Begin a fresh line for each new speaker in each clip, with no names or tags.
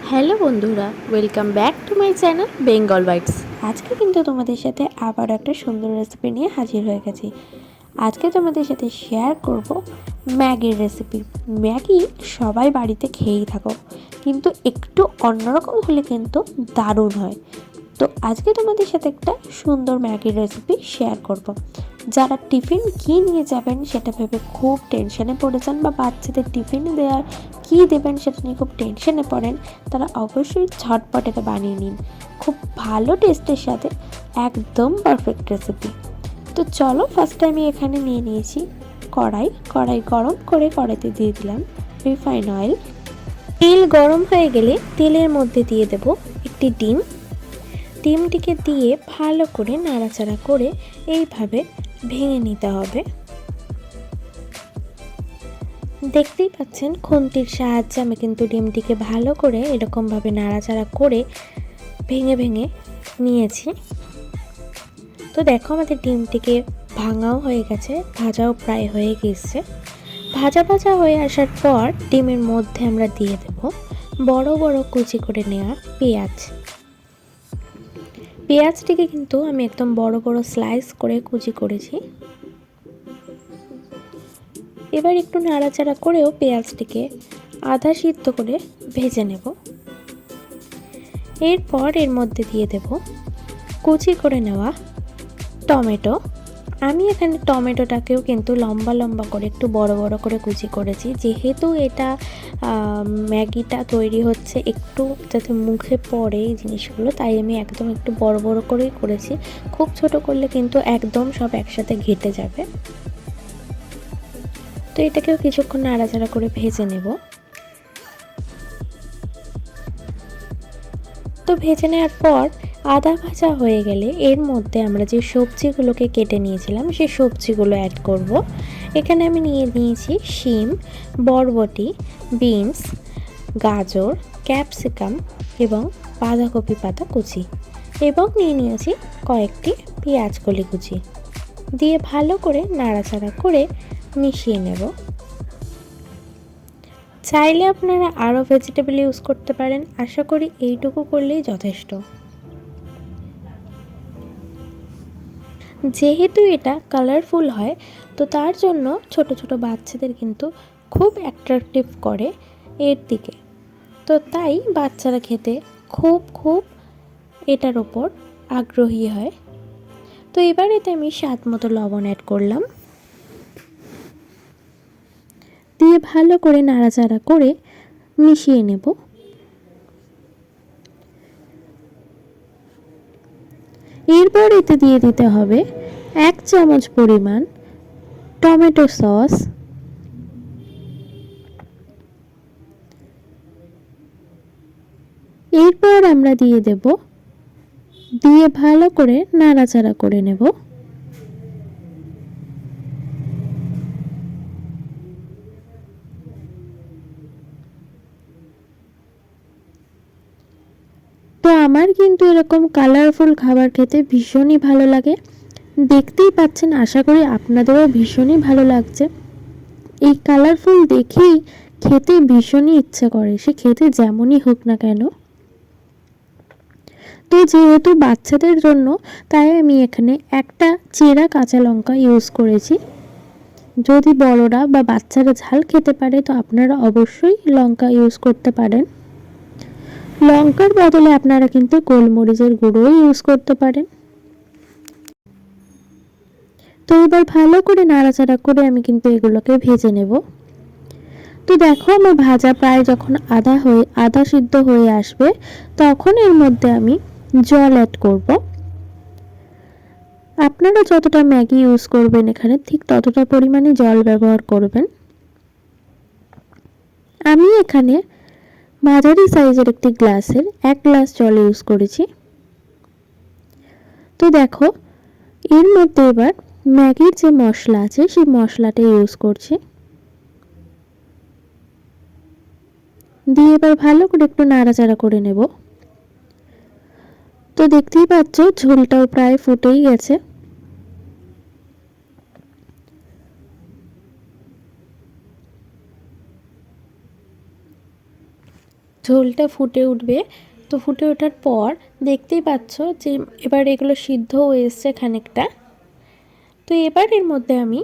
Hello বন্ধুরা, welcome back to my channel Bengal Bytes. আজকে কিন্তু তোমাদের সাথে আবার একটা সুন্দর রেসিপি নিয়ে হাজির হয়ে গেছি। আজকে তোমাদের সাথে শেয়ার করব ম্যাগির রেসিপি। ম্যাগি সবাই বাড়িতে খেয়েই থাকো, কিন্তু একটু অন্যরকম হলে কিন্তু দারুণ হয়। তো আজকে তোমাদের সাথে একটা সুন্দর ম্যাগির রেসিপি শেয়ার করব। যারা টিফিন কী নিয়ে যাবেন সেটা ভেবে খুব টেনশনে পড়ে যান, বা বাচ্চাদের টিফিনে দেওয়ার কী দেবেন সেটা নিয়ে খুব টেনশনে পড়েন, তারা অবশ্যই ঝটপট এটা বানিয়ে নিন। খুব ভালো টেস্টের সাথে একদম পারফেক্ট রেসিপি। তো চলো, ফার্স্টে আমি এখানে নিয়ে নিয়েছি কড়াই গরম করে কড়াইতে দিয়ে দিলাম রিফাইন অয়েল। তেল গরম হয়ে গেলে তেলের মধ্যে দিয়ে দেব একটি ডিমটিকে দিয়ে ভালো করে নাড়াচাড়া করে এইভাবে ভেঙে নিতে হবে। দেখতেই পাচ্ছেন খুন্তির সাহায্যে আমি কিন্তু ডিমটিকে ভালো করে এরকমভাবে নাড়াচাড়া করে ভেঙে ভেঙে নিয়েছি। তো দেখো, আমাদের ডিমটিকে ভাঙাও হয়ে গেছে, ভাজাও প্রায় হয়ে গেছে। ভাজা ভাজা হয়ে আসার পর ডিমের মধ্যে আমরা দিয়ে দেব বড় বড় কুচি করে নেওয়া পেঁয়াজটিকে কিন্তু আমি একদম বড় বড় স্লাইস করে কুচি করেছি। এবার একটু নাড়াচাড়া করেও পেঁয়াজটিকে আধা সিদ্ধ করে ভেজে নেব। এরপর এর মধ্যে দিয়ে দেব কুচি করে নেওয়া টমেটো। আমি এখানে টমেটোটাকেও কিন্তু লম্বা লম্বা করে একটু বড় বড় করে কুচি করেছি, যেহেতু এটা ম্যাগিটা তৈরি হচ্ছে একটু যাতে মুখে পড়ে এই জিনিসগুলো, তাই আমি একদম একটু বড় বড় করেই করেছি। খুব ছোট করলে কিন্তু একদম সব একসাথে ঘেটে যাবে। তো এটাকেও কিছুক্ষণ নাড়াচাড়া করে ভেজে নেব। তো ভেজে নেওয়ার পর আদা ভাজা হয়ে গেলে এর মধ্যে আমরা যে সবজিগুলোকে কেটে নিয়েছিলাম সেই সবজিগুলো অ্যাড করব। এখানে আমি নিয়ে নিয়েছি শিম, বরবটি, বিনস, গাজর, ক্যাপসিকাম এবং বাঁধাকপি পাতা কুচি, এবং নিয়ে নিয়েছি কয়েকটি পেঁয়াজ কলি কুচি দিয়ে ভালো করে নাড়াচাড়া করে মিশিয়ে নেব। চাইলে আপনারা আরও ভেজিটেবল ইউজ করতে পারেন, আশা করি এইটুকু করলেই যথেষ্ট। যেহেতু এটা কালারফুল হয়, তো তার জন্য ছোট ছোট বাচ্চাদের কিন্তু খুব অ্যাট্রাকটিভ করে এর দিকে। তো তাই বাচ্চারা খেতে খুব খুব এটার ওপর আগ্রহী হয়। তো এবার এতে আমি স্বাদ মতো লবণ অ্যাড করলাম, দিয়ে ভালো করে নাড়াচাড়া করে মিশিয়ে নেব। এরপর এতে দিয়ে দিতে হবে 1 চামচ পরিমাণ টমেটো সস, এরপর আমরা দিয়ে ভালো করে নাড়াচাড়া করে নেব। তো আমার কিন্তু এরকম কালারফুল খাবার খেতে ভীষণই ভালো লাগে। দেখতেই পাচ্ছেন, আশা করি আপনাদেরও ভীষণই ভালো লাগছে। এই কালারফুল দেখেই খেতে ভীষণই ইচ্ছে করে, সে খেতে যেমনই হোক না কেন। তো যেহেতু বাচ্চাদের জন্য, তাই আমি এখানে একটা চেরা কাঁচা লঙ্কা ইউজ করেছি। যদি বড়রা বা বাচ্চারা ঝাল খেতে পারে তো আপনারা অবশ্যই লঙ্কা ইউজ করতে পারেন। লঙ্কার বদলে আপনারা কিন্তু গোলমরিচের গুঁড়োও ইউজ করতে পারেন। তো এবার ভালো করে নাড়াচাড়া করে আমি কিন্তু এগুলোকে ভেজে নেব। তো দেখো, আমার ভাজা প্রায় যখন আধা সিদ্ধ হয়ে আসবে, তখন এর মধ্যে আমি জল অ্যাড করব। আপনারা যতটা ম্যাগি ইউজ করবেন এখানে, ঠিক ততটা পরিমাণে জল ব্যবহার করবেন। আমি এখানে মাঝারি সাইজের একটি গ্লাসের 1 গ্লাস জল ইউজ করেছি। তো দেখো, এর মধ্যে এবার ম্যাগির যে মশলা আছে সেই মশলাটা ইউজ করছি, দিয়ে এবার ভালো করে একটু নাড়াচাড়া করে নেব। তো দেখতেই পাচ্ছ ঝোলটাও প্রায় ফুটেই গেছে। ঝোলটা ফুটে উঠবে। তো ফুটে ওঠার পর দেখতেই পাচ্ছ যে এবার এগুলো সিদ্ধ হয়ে এসছে খানিকটা। তো এবার এর মধ্যে আমি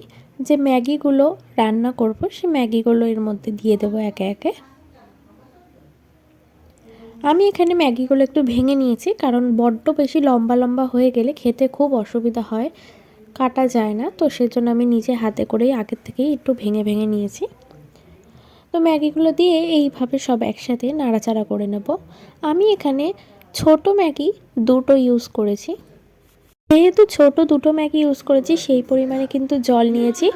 যে ম্যাগিগুলো রান্না করব সেই ম্যাগিগুলো এর মধ্যে দিয়ে দেবো একে একে। আমি এখানে ম্যাগিগুলো একটু ভেঙে নিয়েছি, কারণ বড্ড বেশি লম্বা লম্বা হয়ে গেলে খেতে খুব অসুবিধা হয়, কাটা যায় না। তো সেজন্য আমি নিজে হাতে করেই আগের থেকেই একটু ভেঙে ভেঙে নিয়েছি। তো ম্যাগিগুলো দিয়ে এইভাবে সব একসাথে নাড়াচাড়া করে নেব। আমি এখানে ছোট ম্যাগি দুটো ইউজ করেছি। যেহেতু ছোট দুটো ম্যাগি ইউজ করেছি সেই পরিমাণে কিন্তু জল নিয়েছি।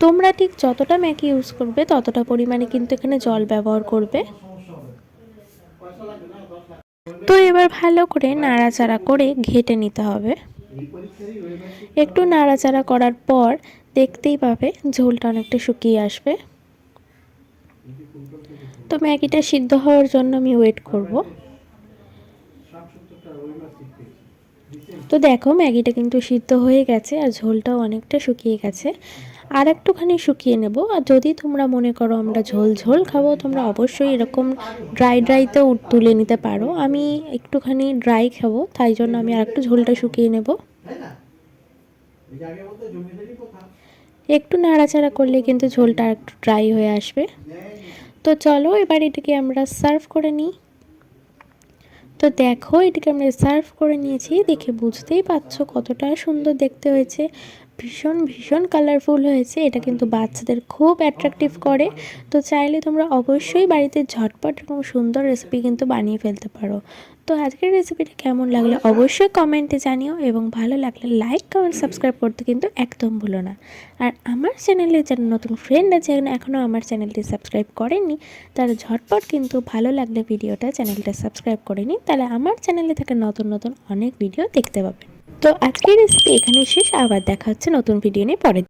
তোমরা ঠিক যতটা ম্যাগি ইউজ করবে ততটা পরিমাণে কিন্তু এখানে জল ব্যবহার করবে। তো এবার ভালো করে নাড়াচাড়া করে ঘেটে নিতে হবে। একটু নাড়াচাড়া করার পর দেখতেই পাবে ঝোলটা অনেকটা শুকিয়ে আসবে। তো ম্যাগিটা সিদ্ধ হওয়ার জন্য আমি ওয়েট করব। তো দেখো ম্যাগিটা কিন্তু সিদ্ধ হয়ে গেছে আর ঝোলটাও অনেকটা শুকিয়ে গেছে। আর একটুখানি শুকিয়ে নেব। আর যদি তোমরা মনে করো আমরা ঝোল ঝোল খাবো, তোমরা অবশ্যই এরকম ড্রাইতেও তুলে নিতে পারো। আমি একটুখানি ড্রাই খাবো, তাই জন্য আমি আর একটু ঝোলটা শুকিয়ে নেব। একটু নাড়াচাড়া করলে কিন্তু ঝোলটা একটু ড্রাই হয়ে আসবে। তো চলো এবার এটাকে আমরা সার্ভ করে নিই। তো দেখো এটাকে আমরা সার্ভ করে নিয়েছি, দেখে বুঝতেই পারছো কতটা সুন্দর দেখতে হয়েছে। ভীষণ ভীষণ কালারফুল হয়েছে। এটা কিন্তু বাচ্চাদের খুব অ্যাট্রাকটিভ করে। তো চাইলে তোমরা অবশ্যই বাড়িতে ঝটপট এরকম সুন্দর রেসিপি কিন্তু বানিয়ে ফেলতে পারো। তো আজকের রেসিপিটা কেমন লাগলে অবশ্যই কমেন্টে জানিও, এবং ভালো লাগলে লাইক কমেন্ট সাবস্ক্রাইব করতে কিন্তু একদম ভুলো না। আর আমার চ্যানেলে যারা নতুন ফ্রেন্ড আছে এখনও আমার চ্যানেলটি সাবস্ক্রাইব করেননি, তারা ঝটপট কিন্তু ভালো লাগলে চ্যানেলটা সাবস্ক্রাইব করে নিন, তাহলে আমার চ্যানেলে থাকা নতুন নতুন অনেক ভিডিও দেখতে পাবেন। তো আজকের রেসিপি এখানেই শেষ। আবার দেখা হচ্ছে নতুন ভিডিও নিয়ে পরে।